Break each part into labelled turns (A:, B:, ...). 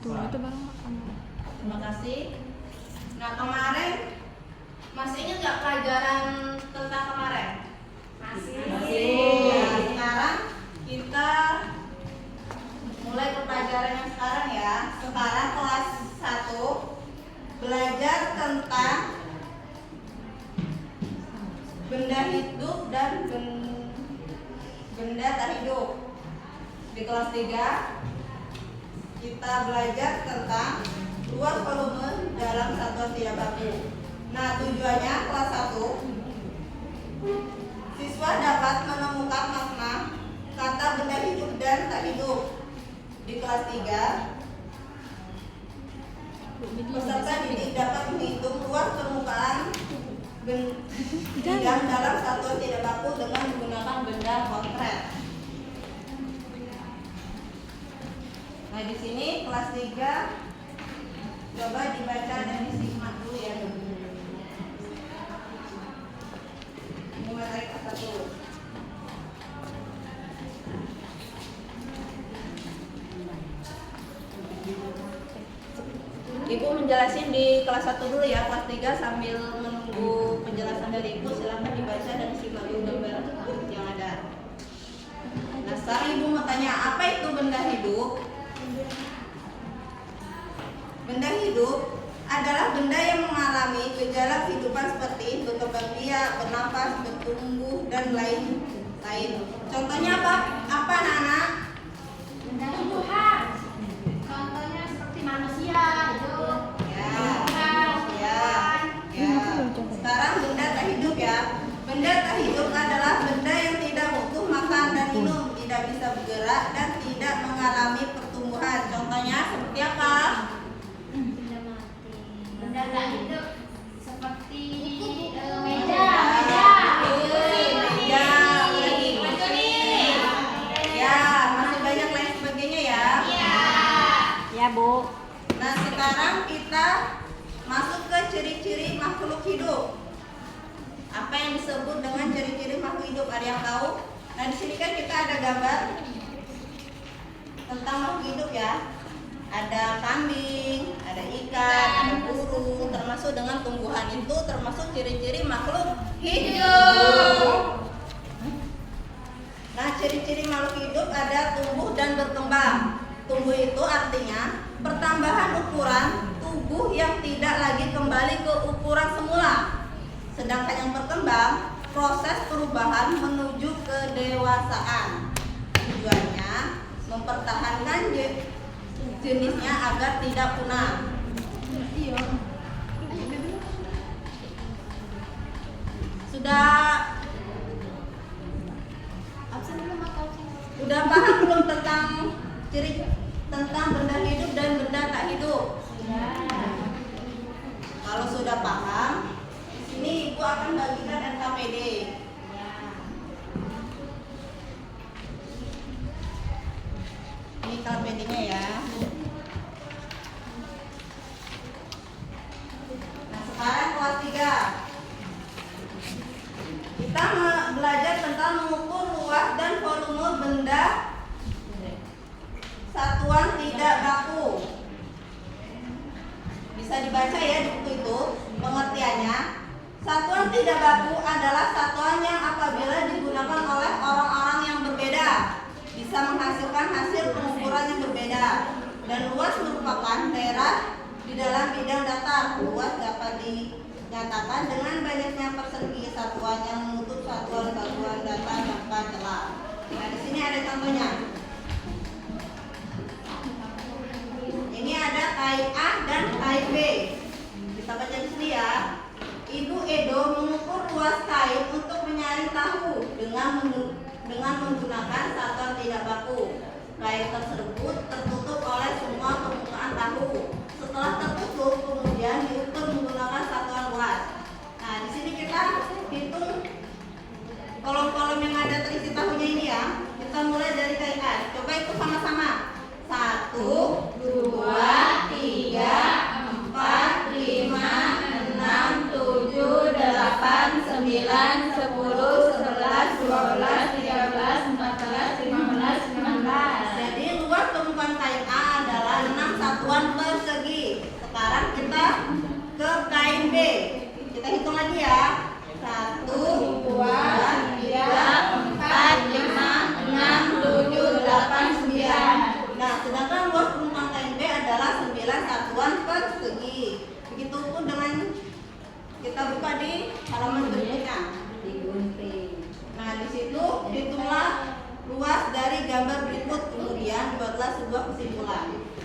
A: Tuh, itu baru makan.
B: Terima kasih. Nah, kemarin masih ingat nggak pelajaran tentang kemarin? Masih. Nah, sekarang kita mulai ke pelajaran yang sekarang ya. Sekarang kelas 1 belajar tentang benda hidup dan benda tak hidup. Di kelas 3 kita belajar tentang luas volume dalam satuan tidak baku. Nah, tujuannya kelas 1 siswa dapat menemukan makna kata benda hidup dan tak hidup. Di kelas 3 peserta didik dapat menghitung luas permukaan bidang dalam satuan tidak baku dengan menggunakan benda konkret. Nah, di sini kelas 3 coba dibaca dan disimak dulu ya. Mulai kelas 1. Ibu menjelasin di kelas 1 dulu ya, kelas 3 sambil menunggu penjelasan dari Ibu silahkan dibaca dan simak dulu gambar yang ada. Nah, sekarang Ibu mau tanya, apa itu benda hidup? Benda hidup adalah benda yang mengalami gejala kehidupan seperti berkembang biak, bernafas, bertumbuh, dan lain-lain. Contohnya apa? Apa anak-anak?
C: Benda tumbuhan. Contohnya seperti manusia, hidup.
B: Ya. Sekarang benda tak hidup ya. Benda tak hidup adalah benda yang tidak butuh makan dan minum, tidak bisa bergerak, dan tidak mengalami pertumbuhan. Contohnya seperti apa?
C: Benda mati. Benda tak hidup seperti meja.
B: Ya, masih banyak lain sebagainya ya.
A: Ya, Bu.
B: Nah, sekarang kita masuk ke ciri-ciri makhluk hidup. Apa yang disebut dengan ciri-ciri makhluk hidup? Ada yang tahu? Nah, di sini kan kita ada gambar tentang makhluk hidup ya. Ada kambing, ada ikan, ada burung, termasuk dengan tumbuhan itu termasuk ciri-ciri makhluk hidup. Nah, ciri-ciri makhluk hidup ada tumbuh dan berkembang. Tumbuh itu artinya pertambahan ukuran tubuh yang tidak lagi kembali ke ukuran semula. Sedangkan yang berkembang, proses perubahan menuju kedewasaan. Tujuannya mempertahankan jenisnya agar tidak punah. Sudah paham belum tentang benda hidup dan benda tak hidup? Kalau sudah paham, di sini Ibu akan bagikan NKPD. Ini NKPD-nya ya. Nah, sekarang kelas 3. Kita belajar tentang mengukur luas dan volume benda satuan tidak baku. Bisa dibaca ya di buku itu pengertiannya. Satuan tidak baku adalah satuan yang apabila digunakan oleh orang-orang yang berbeda bisa menghasilkan hasil pengukuran yang berbeda. Dan luas merupakan daerah di dalam bidang datar. Luas dapat dinyatakan dengan banyaknya persegi satuan yang menutup satuan-satuan datar tanpa celah. Nah, di sini ada contohnya. Ini ada type A dan type B. Kita baca di sini ya. Ibu Edo mengukur luas kain untuk menyaring tahu dengan menggunakan satuan tidak baku. Kain tersebut tertutup oleh semua permukaan tahu. Setelah tertutup, kemudian diukur menggunakan satuan luas. Nah, di sini kita hitung kolom-kolom yang ada terisi tahunya ini ya. Kita mulai dari kain A. Coba itu sama-sama. 1, 2, 3, 4, 5, 6, 7, 8, 9, 10, 11, 12, 13, 14, 15, 16. Jadi luas permukaan kain A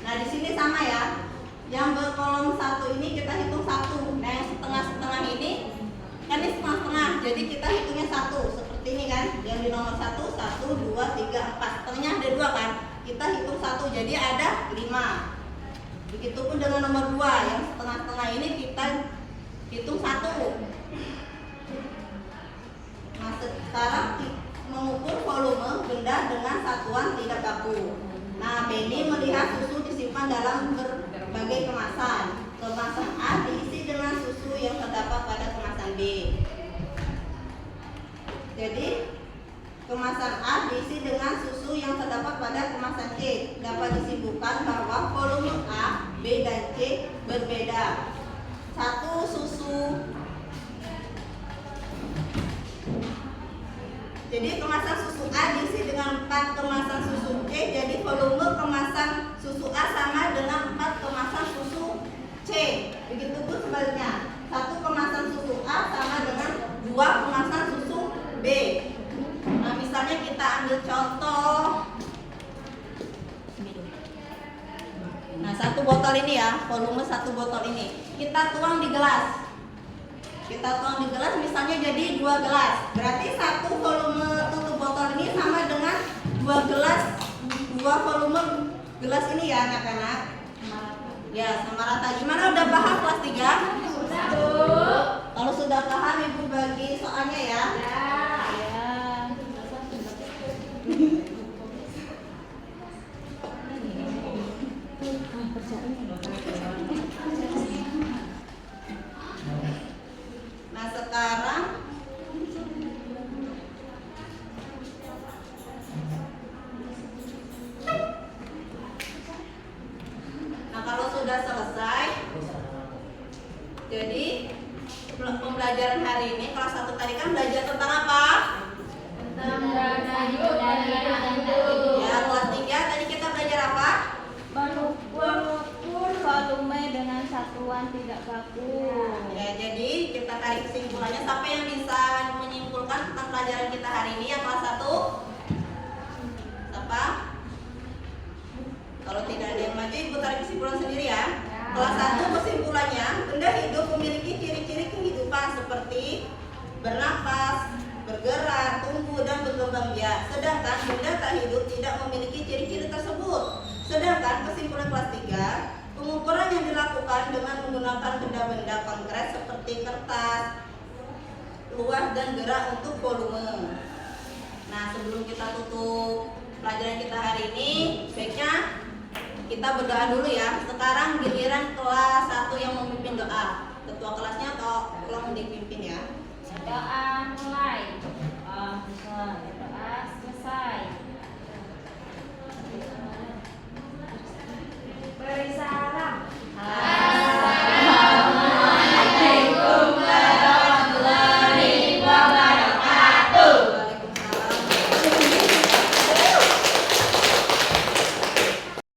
B: Nah di sini sama ya. Yang berkolom 1 ini kita hitung 1. Nah yang setengah-setengah ini kan ini setengah-setengah. Jadi kita hitungnya 1 seperti ini kan. Yang di nomor 1, 1, 2, 3, 4. Setengahnya ada 2 kan. Kita hitung 1 jadi ada 5. Begitupun dengan nomor 2. Yang setengah-setengah ini kita hitung 1. Nah sekarang mengukur volume benda dengan satuan tidak baku. Nah Benny melihat susu disimpan dalam berbagai kemasan. Kemasan A diisi dengan susu yang terdapat pada kemasan B. Jadi kemasan A diisi dengan susu yang terdapat pada kemasan C. Dapat disimpulkan bahwa volume A, B, dan C berbeda. Satu susu. Jadi kemasan susu A diisi dengan 4 kemasan susu C. Jadi volume kemasan susu A sama dengan 4 kemasan susu C. Begitupun sebaliknya. 1 kemasan susu A sama dengan 2 kemasan susu B. Nah misalnya kita ambil contoh. Nah 1 botol ini ya, volume 1 botol ini. Kita tuang di gelas. Kita tuang di gelas misalnya jadi 2 gelas. Berarti 1 volume tutup botol ini sama dengan 2 gelas, 2 volume gelas ini ya anak-anak. Ya sama rata. Gimana, udah paham kelas 3? Kalau sudah paham Ibu bagi soalnya ya. Nah sekarang kalau sudah selesai, jadi pembelajaran hari ini kelas 1 tadi kan belajar tentang apa?
C: Tentang radio dan radio.
B: Ya kelas 3 tadi kita belajar apa?
A: Mengukur volume dengan satuan tidak baku.
B: Ya jadi kita tarik kesimpulannya. Siapa yang bisa menyimpulkan tentang pelajaran kita hari ini yang kelas 1? Siapa? Kalau tidak ada yang maju, Ibu tarik kesimpulan sendiri ya. Kelas 1 kesimpulannya, benda hidup memiliki ciri-ciri kehidupan seperti bernapas, bergerak, tumbuh, dan berkembang biak. Sedangkan benda tak hidup tidak memiliki ciri-ciri tersebut. Sedangkan kesimpulan kelas 3, pengukuran yang dilakukan dengan menggunakan benda-benda konkret seperti kertas, luas, dan gerak untuk volume. Nah sebelum kita tutup pelajaran kita hari ini, baiknya kita berdoa dulu ya. Sekarang giliran kelas 1 yang memimpin doa. Ketua kelasnya tolong dipimpin ya.
A: Doa mulai. Doa selesai.